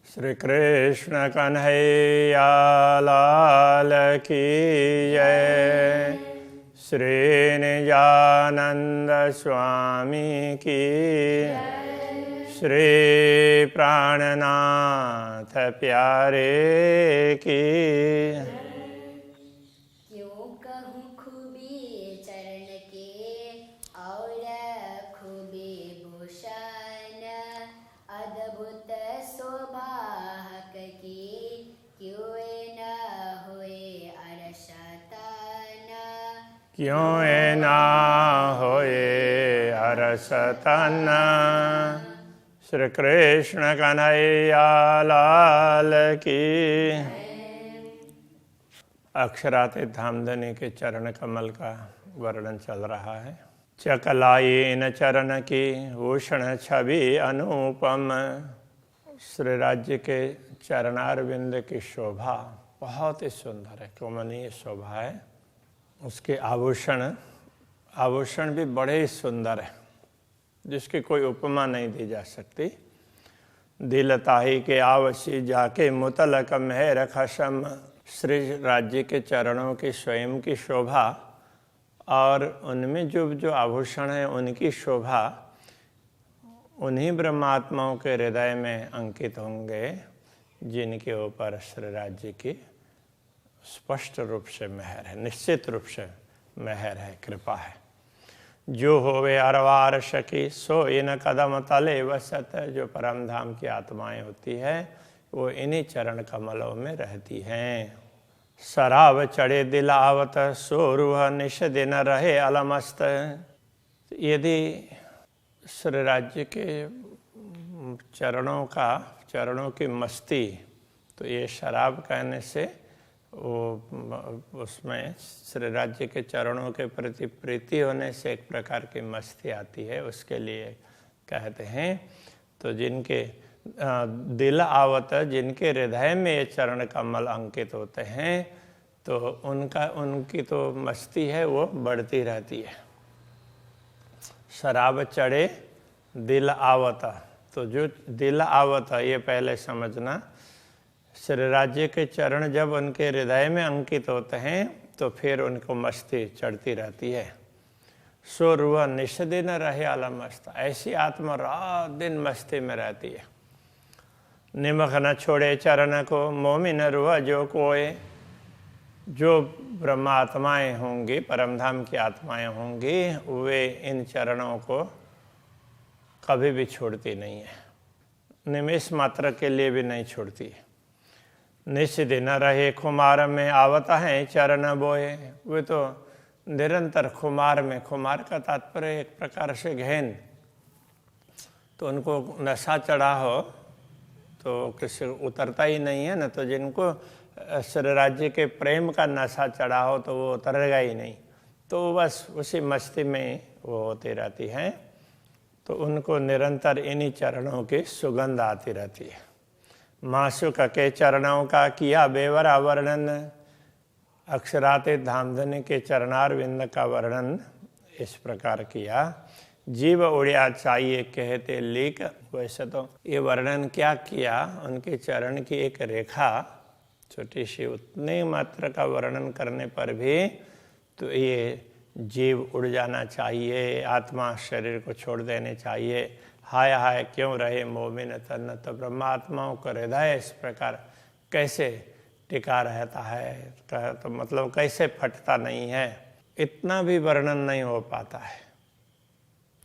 श्री कृष्ण कन्हैया लाल की जय। श्री निजानंद स्वामी की, श्री प्राणनाथ प्यारे की। क्यों कहूँ खूबी चरण के और खूबी भूषण, अद्भुत शोभा की क्यों न होए अरसतन। क्यों ना होए अरसतन। श्री कृष्ण कन्हैया लाल की। अक्षरातीत धामधनी के चरण कमल का वर्णन चल रहा है। चकलायेन चरण की भूषण छवि अनुपम। श्री राज्य के चरणारविंद की शोभा बहुत ही सुंदर है, कमनीय शोभा है। उसके आभूषण भी बड़े ही सुंदर है, जिसकी कोई उपमा नहीं दी जा सकती। दिल ताही के आवसी जाके मुतलक मेहर खशम। श्री राज्य के चरणों की स्वयं की शोभा और उनमें जो आभूषण है उनकी शोभा उन्हीं ब्रह्मात्माओं के हृदय में अंकित होंगे जिनके ऊपर श्री राज्य की स्पष्ट रूप से मेहर है, निश्चित रूप से मेहर है, कृपा है। जो होवे अरवार शकी सो इन कदम तले वसत। जो परम धाम की आत्माएं होती है वो इन्हीं चरण कमलों में रहती हैं। शराब चढ़े दिल आवत सो रूह निश दिन रहे अलमस्त। यदि श्री राज्य के चरणों की मस्ती, तो ये शराब कहने से वो उसमें श्री राज्य के चरणों के प्रति प्रीति होने से एक प्रकार की मस्ती आती है, उसके लिए कहते हैं। तो जिनके दिल आवत, जिनके हृदय में ये चरण कमल अंकित होते हैं, तो उनकी तो मस्ती है वो बढ़ती रहती है। शराब चढ़े दिल आवत, तो जो दिल आवत ये पहले समझना। श्री राज्य के चरण जब उनके हृदय में अंकित होते हैं तो फिर उनको मस्ती चढ़ती रहती है। सो रुआ निश दिन रहे आलमस्त। ऐसी आत्मा रात दिन मस्ती में रहती है। निमख न छोड़े चरण को मोमिन रुआ जो कोय। जो ब्रह्मात्माएं होंगी, परमधाम की आत्माएं होंगी, वे इन चरणों को कभी भी छोड़ती नहीं है, निमेष मात्र के लिए भी नहीं छोड़ती है। निश दिन रहे खुमार में आवता है चरण बोए। वे तो निरंतर खुमार में, खुमार का तात्पर्य एक प्रकार से गहन, तो उनको नशा चढ़ा हो तो किसी उतरता ही नहीं है ना। तो जिनको श्री राज्य के प्रेम का नशा चढ़ा हो तो वो उतरेगा ही नहीं, तो बस उसी मस्ती में वो होती रहती हैं। तो उनको निरंतर इन्हीं चरणों की सुगंध आती रहती है। मासुक के चरणों का किया बेवरा वर्णन। अक्षरातीत धामधनी के चरणारविंद का वर्णन इस प्रकार किया। जीव उड़िया चाहिए कहते लीक। वैसे तो ये वर्णन क्या किया, उनके चरण की एक रेखा छोटी सी, उतने मात्र का वर्णन करने पर भी तो ये जीव उड़ जाना चाहिए, आत्मा शरीर को छोड़ देने चाहिए। हाय हाय क्यों रहे मोमिन तन। तो ब्रह्मात्माओं का हृदय इस प्रकार कैसे टिका रहता है, तो मतलब कैसे फटता नहीं है, इतना भी वर्णन नहीं हो पाता है।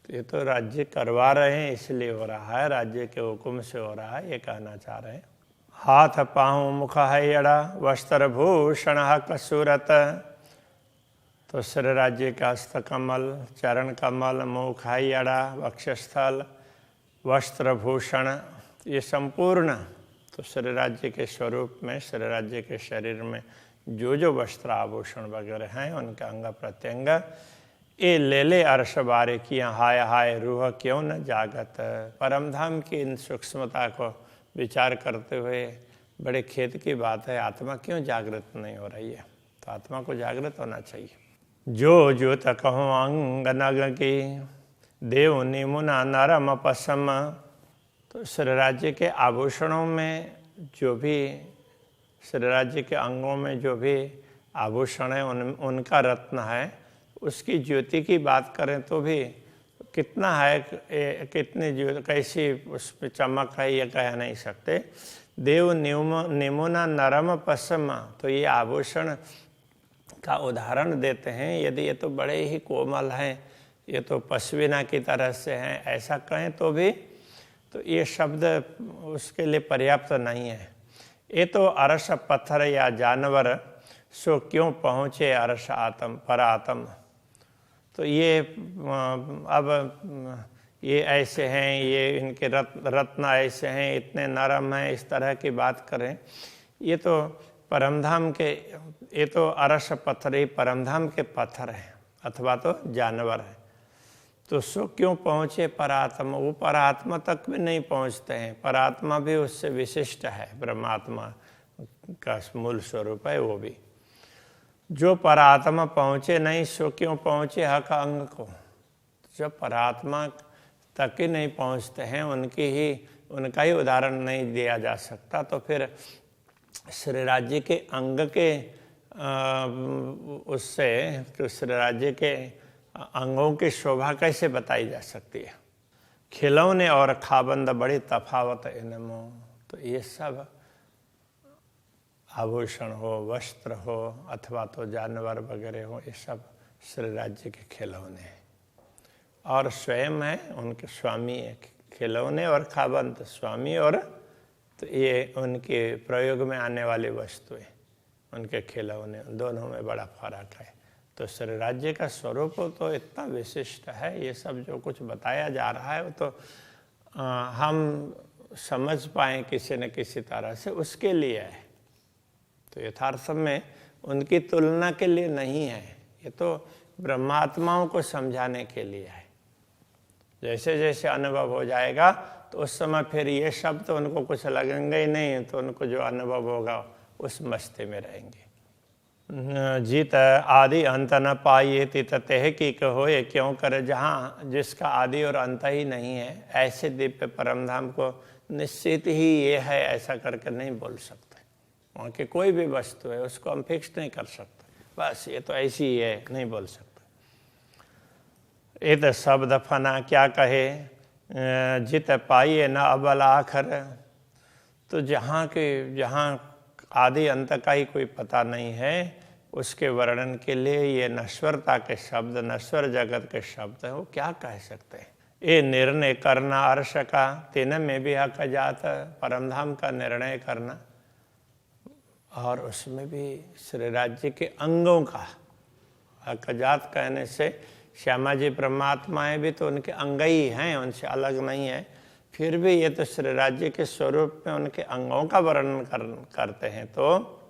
ये तो राज्य करवा रहे हैं इसलिए हो रहा है, राज्य के हुक्म से हो रहा है, ये कहना चाह रहे हैं। हाथ पाँव मुख है यड़ा वस्त्र भूषण कसूरत। तो श्री राज्य का हस्त कमल, चरण कमल, मुख है यड़ा, वक्षस्थल, वस्त्र भूषण, ये संपूर्ण तो श्री राज्य के स्वरूप में, श्री राज्य के शरीर में जो वस्त्र आभूषण वगैरह हैं उनका अंग प्रत्यंग ये ले ले अर्श बारे किया। हाय हाय रूह क्यों न जागत। परमधाम की इन सूक्ष्मता को विचार करते हुए बड़े खेद की बात है, आत्मा क्यों जागृत नहीं हो रही है। तो आत्मा को जागृत होना चाहिए। जो जो तकहो अंग नग की देव निमुना नरम पसम। तो श्री राज्य के आभूषणों में जो भी, श्री राज्य के अंगों में जो भी आभूषण है उनका रत्न है, उसकी ज्योति की बात करें तो भी कितना है, कितनी ज्योति, कैसी उसमें चमक है, ये कह नहीं सकते। देव निमुना नरम पश्चिम, तो ये आभूषण का उदाहरण देते हैं। यदि ये तो बड़े ही कोमल हैं, ये तो पश्मीना की तरह से हैं, ऐसा कहें तो भी तो ये शब्द उसके लिए पर्याप्त नहीं है। ये तो अरस पत्थर या जानवर, सो क्यों पहुँचे अरस आत्म पर आत्म। तो ये अब ये ऐसे हैं, ये इनके रत्न ऐसे हैं, इतने नरम हैं, इस तरह की बात करें, ये तो परमधाम के, ये तो अरस पत्थर ही परमधाम के पत्थर हैं अथवा तो जानवर हैं। तो सो क्यों पहुँचे परात्मा, वो परात्मा तक भी नहीं पहुँचते हैं। परात्मा भी उससे विशिष्ट है, ब्रह्मात्मा का मूल स्वरूप है वो भी। जो परात्मा पहुँचे नहीं, सो क्यों पहुँचे हक अंग को। जब परात्मा तक ही नहीं पहुँचते हैं, उनका ही उदाहरण नहीं दिया जा सकता, तो फिर श्री राज्य के अंग के उससे तो श्री राज्य के अंगों की शोभा कैसे बताई जा सकती है। खिलौने और खाबंद बड़ी तफावत इनमें। तो ये सब आभूषण हो, वस्त्र हो अथवा तो जानवर वगैरह हो, ये सब श्री राज्य के खिलौने हैं और स्वयं है उनके स्वामी है। खिलौने और खाबंद स्वामी, और तो ये उनके प्रयोग में आने वाली वस्तुएं, उनके खिलौने, दोनों में बड़ा फर्क है। तो श्री राज्य का स्वरूप तो इतना विशिष्ट है, ये सब जो कुछ बताया जा रहा है वो तो हम समझ पाएँ किसी न किसी तरह से, उसके लिए है। तो यथार्थ में उनकी तुलना के लिए नहीं है, ये तो ब्रह्मात्माओं को समझाने के लिए है। जैसे जैसे अनुभव हो जाएगा तो उस समय फिर ये शब्द तो उनको कुछ लगेंगे ही नहीं, तो उनको जो अनुभव होगा उस मस्ती में रहेंगे। जीत आदि अंत न पाइए तित तेह की कहो, ये क्यों करे जहाँ जिसका आदि और अंत ही नहीं है, ऐसे दिव्य परमधाम को निश्चित ही ये है ऐसा करके नहीं बोल सकते। वहाँ की कोई भी वस्तु है उसको हम फिक्स नहीं कर सकते, बस ये तो ऐसी ही है, नहीं बोल सकते। ये तो शब्द फना क्या कहे, जित पाइए न अबल आखर। तो जहाँ आदि अंत का ही कोई पता नहीं है, उसके वर्णन के लिए ये नश्वरता के शब्द, नश्वर जगत के शब्द है, वो क्या कह सकते हैं। ये निर्णय करना अर्श का, तीन में भी हक जात, परमधाम का निर्णय करना, और उसमें भी श्री राज्य के अंगों का हक जात कहने से श्यामा जी परमात्माएं भी तो उनके अंग ही हैं, उनसे अलग नहीं है। फिर भी ये तो श्री राज्य के स्वरूप में उनके अंगों का वर्णन करते हैं। तो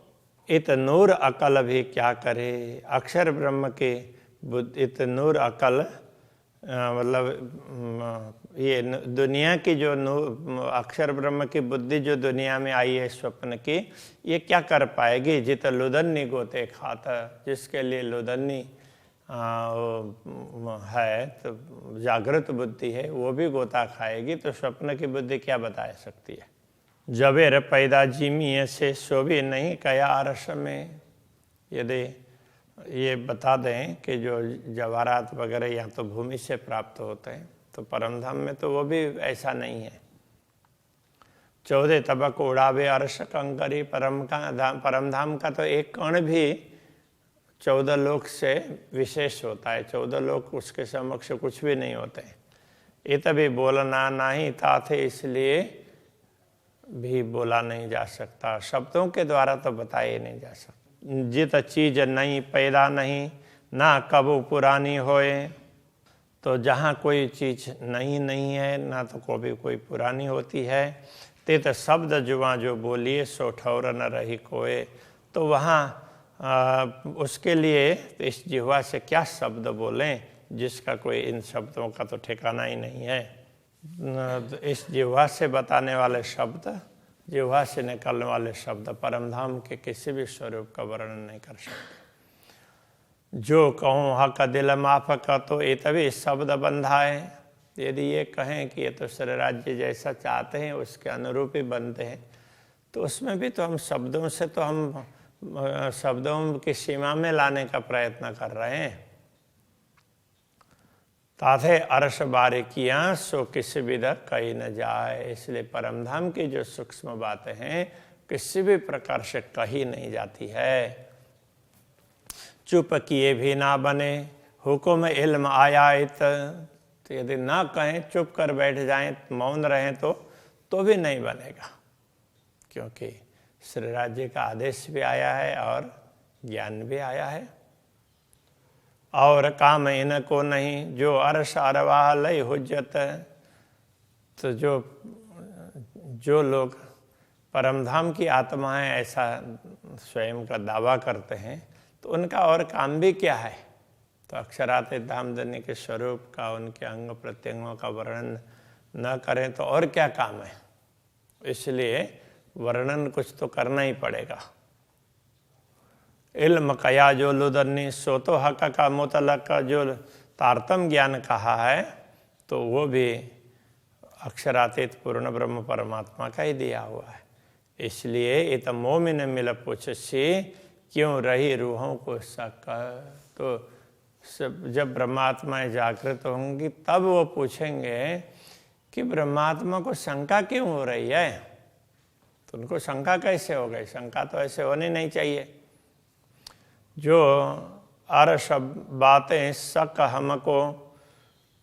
इत नूर अकल भी क्या करे, अक्षर ब्रह्म के बुद्धि, इत नूर अकल मतलब ये दुनिया की जो अक्षर ब्रह्म की बुद्धि जो दुनिया में आई है स्वप्न की, ये क्या कर पाएगी। जित लुदन्नी गोते खाता, जिसके लिए लुदन्नी है तो जागृत बुद्धि है, वो भी गोता खाएगी, तो स्वप्न की बुद्धि क्या बता सकती है। जबेर पैदा जिमिए से शोभी नहीं कया अरस में। यदि ये बता दें कि जो जवाहरात वगैरह या तो भूमि से प्राप्त होते हैं, तो परमधाम में तो वो भी ऐसा नहीं है। 14 तबक उड़ावे अर्श कंकरी, परमधाम का तो एक कण भी 14 लोक से विशेष होता है। 14 लोक उसके समक्ष कुछ भी नहीं होते हैं। ये तभी बोलना नहीं था थे, इसलिए भी बोला नहीं जा सकता, शब्दों के द्वारा तो बताया नहीं जा सकता। जित चीज नहीं पैदा नहीं, ना कबू पुरानी होए। तो जहाँ कोई चीज़ नहीं है, ना तो कोई पुरानी होती है। तित शब्द जुआ जो बोलिए सो ठौर न रही कोए। तो वहाँ उसके लिए इस जिह्वा से क्या शब्द बोलें जिसका कोई इन शब्दों का तो ठिकाना ही नहीं है। इस जिह्वा से बताने वाले शब्द, जिह्वा से निकलने वाले शब्द परमधाम के किसी भी स्वरूप का वर्णन नहीं कर सकते। जो कहूँ हक दिल माफ का, तो ये तभी शब्द बंधा है। यदि ये कहें कि ये तो शरीराज्य जैसा चाहते हैं उसके अनुरूप ही बनते हैं, तो उसमें भी तो हम शब्दों से तो हम शब्दों की सीमा में लाने का प्रयत्न कर रहे हैं। ताथे अर्श बारीकियां सो किसी विधा कही न जाए। इसलिए परमधाम की जो सूक्ष्म बातें हैं किसी भी प्रकार से कही नहीं जाती है। चुप किए भी ना बने हुक्म इल्म आयात। तो यदि ना कहें, चुप कर बैठ जाएं, मौन रहें तो भी नहीं बनेगा, क्योंकि श्री राज्य का आदेश भी आया है और ज्ञान भी आया है। और काम इनको नहीं जो अर्श अरवाह लय हुज्जत। तो जो लोग परमधाम की आत्मा है ऐसा स्वयं का दावा करते हैं, तो उनका और काम भी क्या है? तो अक्षरात धामधनी के स्वरूप का, उनके अंग प्रत्यंगों का वर्णन न करें तो और क्या काम है? इसलिए वर्णन कुछ तो करना ही पड़ेगा। इल्म कया जो लुदन्नी सो तो हक का मुतलक का जो तारतम ज्ञान कहा है, तो वो भी अक्षरातीत पूर्ण ब्रह्म परमात्मा का ही दिया हुआ है। इसलिए इत मोमिन मिल पूछसी क्यों रही रूहों को शक। तो जब ब्रह्मात्माएं जागृत होंगी तब वो पूछेंगे कि ब्रह्मात्मा को शंका क्यों हो रही है। तो उनको शंका कैसे हो गई? शंका तो ऐसे होनी नहीं चाहिए। जो अर्श बातें शक हमको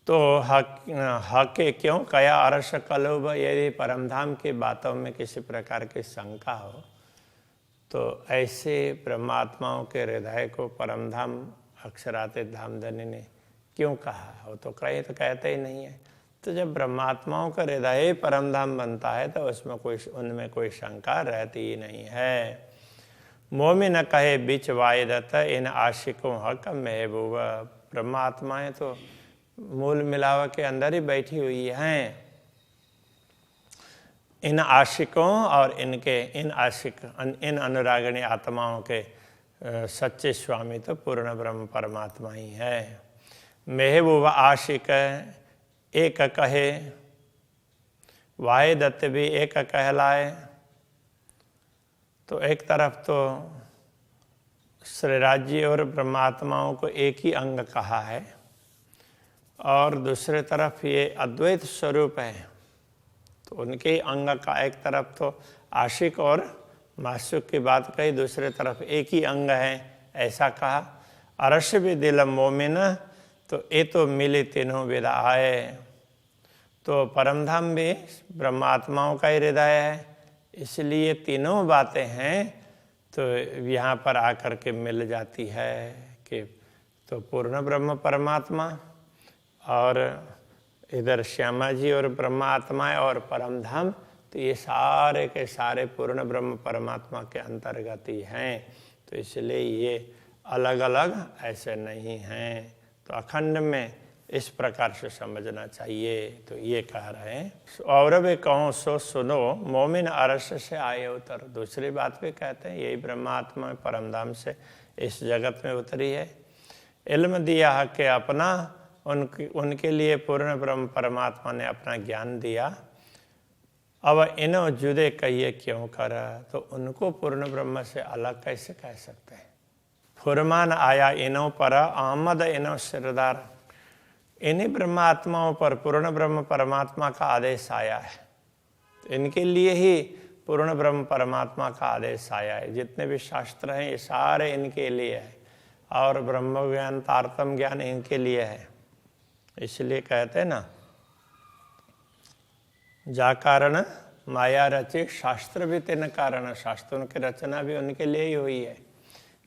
तो हके क्यों कया अर्श कलोब। यदि परमधाम की बातों में किसी प्रकार की शंका हो तो ऐसे ब्रह्मात्माओं के हृदय को परमधाम अक्षराते धामधनी ने क्यों कहा? वो तो कहीं तो कहते ही नहीं है। तो जब ब्रह्मात्माओं का हृदय परमधाम बनता है तो उसमें उनमें कोई शंका रहती ही नहीं है। मोमिन कहे बीच वायदत इन आशिकों हक महबूबा। ब्रह्मात्माएं तो मूल मिलावा के अंदर ही बैठी हुई हैं। इन आशिकों और इन अनुरागिणी आत्माओं के सच्चे स्वामी तो पूर्ण ब्रह्म परमात्मा ही है। महबूबा आशिक एक कहे, वायदत्त भी एक कहलाए। तो एक तरफ तो श्री राज्य और ब्रह्मात्माओं को एक ही अंग कहा है, और दूसरे तरफ ये अद्वैत स्वरूप है, तो उनके अंग का एक तरफ तो आशिक और मासूक की बात कही, दूसरे तरफ एक ही अंग है ऐसा कहा। अरश भी दिल मोमिन तो ये तो मिली तीनों विदा आए। तो परमधाम भी ब्रह्मात्माओं का ही हृदय है, इसलिए तीनों बातें हैं तो यहाँ पर आकर के मिल जाती है कि तो पूर्ण ब्रह्म परमात्मा और इधर श्यामा जी और ब्रह्मात्मा और परमधाम, तो ये सारे के सारे पूर्ण ब्रह्म परमात्मा के अंतर्गत ही हैं। तो इसलिए ये अलग अलग ऐसे नहीं हैं। तो अखंड में इस प्रकार से समझना चाहिए। तो ये कह रहे हैं और भी कहो सो सुनो मोमिन अरश से आए उतर। दूसरी बात भी कहते हैं यही ब्रह्मात्मा परमधाम से इस जगत में उतरी है। इल्म दिया है कि अपना उनके लिए पूर्ण ब्रह्म परमात्मा ने अपना ज्ञान दिया। अब इन्हों जुदे कहिए क्यों कर, तो उनको पूर्ण ब्रह्म से अलग कैसे कह सकते हैं। फुरमान आया इन्हों पर आमद इन्हों सिरदार। इन्हीं ब्रह्मात्माओं पर पूर्ण ब्रह्म परमात्मा का आदेश आया है। तो इनके लिए ही पूर्ण ब्रह्म परमात्मा का आदेश आया है। जितने भी शास्त्र हैं ये सारे इनके लिए है, और ब्रह्म ज्ञान तारतम ज्ञान इनके लिए है। इसलिए कहते हैं ना, जा कारण माया रचे शास्त्र भी तेन कारण। शास्त्रों की रचना भी उनके लिए ही हुई है।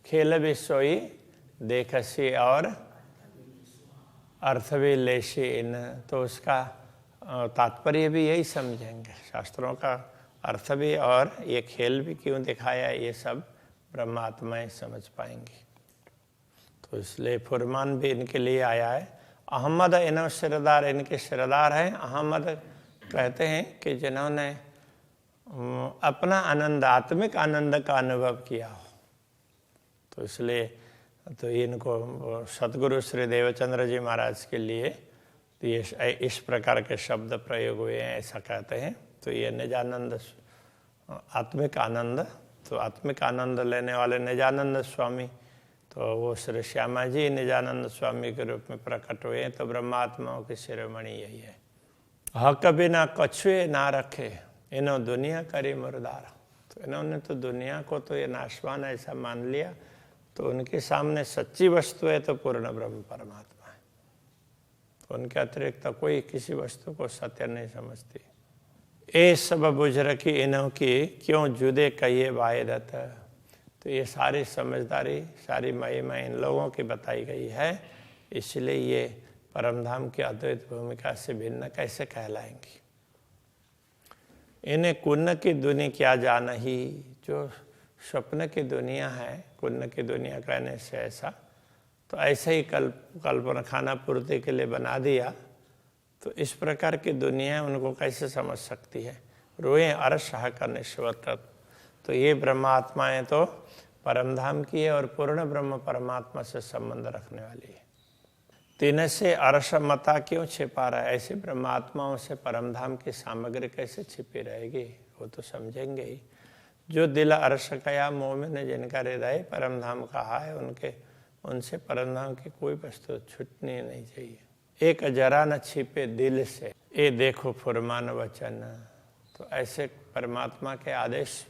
खेल भी सोई देखसी और अर्थ भी लेशी इन। तो उसका तात्पर्य भी यही समझेंगे। शास्त्रों का अर्थ भी और ये खेल भी क्यों दिखाया, ये सब ब्रह्मात्माएं समझ पाएंगी। तो इसलिए फुरमान भी इनके लिए आया है। अहमद इन्हों सिरदार, इनके सिरदार हैं। अहमद कहते हैं कि जिन्होंने अपना आनंद, आत्मिक आनंद का अनुभव किया हो। तो इसलिए तो इनको सतगुरु श्री देवचंद्र जी महाराज के लिए तो ये इस प्रकार के शब्द प्रयोग हुए हैं, ऐसा कहते हैं। तो ये निजानंद आत्मिक आनंद, तो आत्मिक आनंद लेने वाले निजानंद स्वामी, तो वो श्री श्यामा जी निजानंद स्वामी के रूप में प्रकट हुए हैं। तो ब्रह्मात्माओं की शिरोमणि यही है। हक बिना कछुए ना रखे, इन्हों दुनिया करी मुर्दार। तो इन्होंने तो दुनिया को तो ये नाशवान ऐसा मान लिया, तो उनके सामने सच्ची वस्तु है तो पूर्ण ब्रह्म परमात्मा है। तो उनके अतिरिक्त कोई किसी वस्तु को सत्य नहीं समझती। ए सब बुझ रखी इन्हों की, क्यों जुदे कहिए वायदत। तो ये सारी समझदारी, सारी महिमा इन लोगों की बताई गई है, इसलिए ये परमधाम की अद्वैत भूमिका से भिन्न कैसे कहलाएंगी। इन्हें कुन्न की दुनिया क्या जाना ही, जो स्वप्न की दुनिया है, कुन्न की दुनिया कहने से ऐसा, तो ऐसे ही कल्पना खाना पूर्ति के लिए बना दिया, तो इस प्रकार की दुनिया उनको कैसे समझ सकती है। रोए अर्श का निश्वत, तो ये ब्रह्मात्माएं तो परमधाम की है और पूर्ण ब्रह्म परमात्मा से संबंध रखने वाली है। तीन से अर्श मता क्यों छिपा रहा है, ऐसे ब्रह्मात्माओं से परमधाम की सामग्री कैसे छिपी रहेगी, वो तो समझेंगे ही। जो दिल अर्श कया मोमिन, जिनका हृदय परमधाम कहा है, उनसे परमधाम की कोई वस्तु छूटनी नहीं चाहिए। एक जरा न छिपे दिल से, ये देखो फुरमान वचन। तो ऐसे परमात्मा के आदेश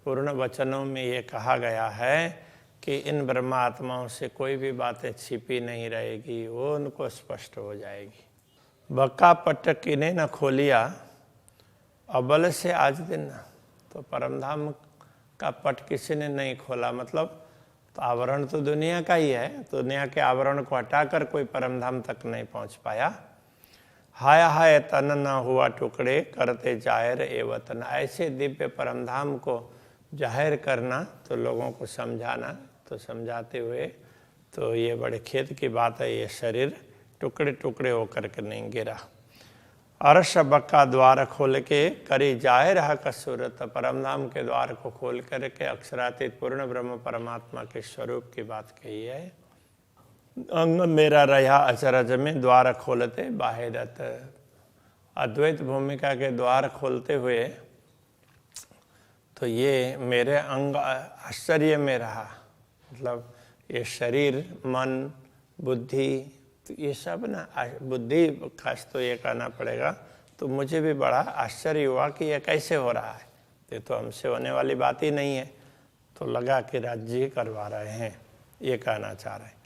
पूर्ण वचनों में ये कहा गया है कि इन ब्रह्मात्माओं से कोई भी बातें छिपी नहीं रहेगी, वो उनको स्पष्ट हो जाएगी। बक्का पट किने न खोलिया, अबल से आज दिन। तो परमधाम का पट किसी ने नहीं खोला, मतलब तो आवरण तो दुनिया का ही है, तो दुनिया के आवरण को हटाकर कोई परमधाम तक नहीं पहुंच पाया। हाय हाय तन न हुआ टुकड़े, करते जाहिर ए वतन। ऐसे दिव्य परमधाम को जाहिर करना, तो लोगों को समझाना, तो समझाते हुए तो ये बड़े खेद की बात है, ये शरीर टुकड़े टुकड़े होकर के नहीं गिरा। अर्श बक्का द्वार खोल के करी जाहिर हक सूरत। परमधाम के द्वार को खोल करके अक्षरातीत पूर्ण ब्रह्म परमात्मा के स्वरूप की बात कही है। अंग मेरा रहा अचरज में, द्वार खोलते बाहिरत। अद्वैत भूमिका के द्वार खोलते हुए तो ये मेरे अंग आश्चर्य में रहा, मतलब ये शरीर, मन, बुद्धि, तो ये सब ना, बुद्धि खास तो ये कहना पड़ेगा, तो मुझे भी बड़ा आश्चर्य हुआ कि ये कैसे हो रहा है, ये तो हमसे होने वाली बात ही नहीं है। तो लगा कि राज्य ही करवा रहे हैं, ये कहना चाह रहे हैं।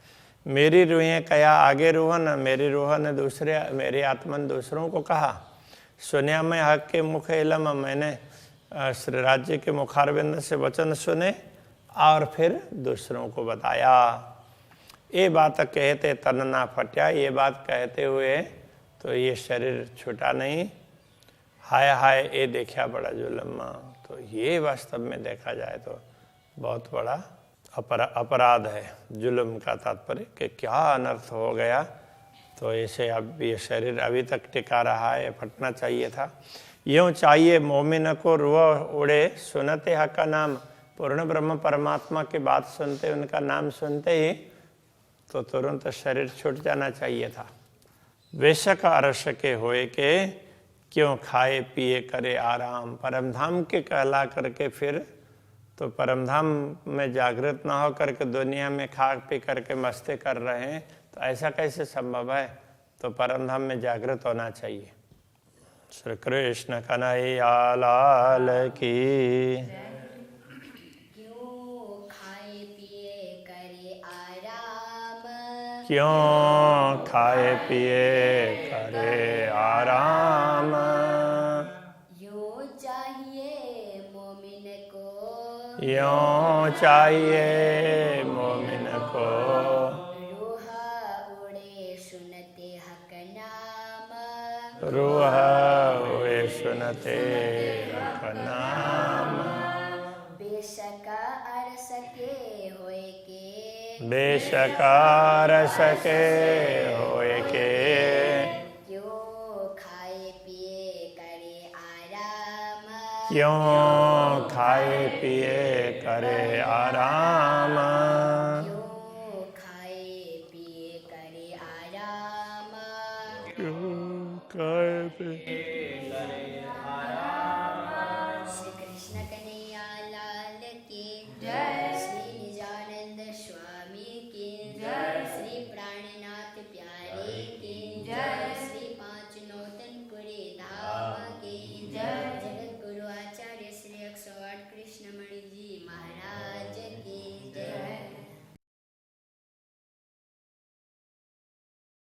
मेरी रूहें कया आगे रूह न, मेरी रूह ने दूसरे, मेरी आत्मा ने दूसरों को कहा। सुनिया मैं हक के मुख इलम, मैंने श्री राज्य के मुखारबिंद से वचन सुने और फिर दूसरों को बताया। ये बात कहते तन ना फटा, ये बात कहते हुए तो ये शरीर छूटा नहीं। हाय हाय ये देखा बड़ा जुल्म। तो ये वास्तव में देखा जाए तो बहुत बड़ा अपराध है। जुल्म का तात्पर्य कि क्या अनर्थ हो गया, तो ऐसे अब ये शरीर अभी तक टिका रहा है, फटना चाहिए था। यूँ चाहिए मोमिन को रुआ उड़े, सुनते हक का नाम। पूर्ण ब्रह्म परमात्मा की बात सुनते, उनका नाम सुनते ही तो तुरंत शरीर छूट जाना चाहिए था। बेशक अरस के होए के, क्यों खाए पिए करे आराम। परमधाम के कहला करके फिर तो परमधाम में जागृत ना हो करके दुनिया में खा पी करके मस्ती कर रहे हैं, तो ऐसा कैसे संभव है। तो परमधाम में जागृत होना चाहिए। श्री कृष्ण कन्हैया लाल की। क्यों खाए पिए करे आराम। यूं चाहिए मोमिन को, यूं चाहिए मोमिन को। रूह उड़े सुनते हक नाम, रूह उड़े सुनते हक नाम। बेशक अरस के होए के, बेशक अरस के होए के। क्यों खाए पिए करे आराम, क्यों खाए पिए करे आराम। क्यों खाए पिए करे आराम। खाए पे श्री कृष्ण कन्हैया लाल की जय। श्री निजानंद स्वामी की जय। श्री प्राणनाथ प्यारे की जय। श्री पांच नौतनपुरी धाम की जय। जगत गुरु आचार्य श्री 108 कृष्णमणि जी महाराज की जय।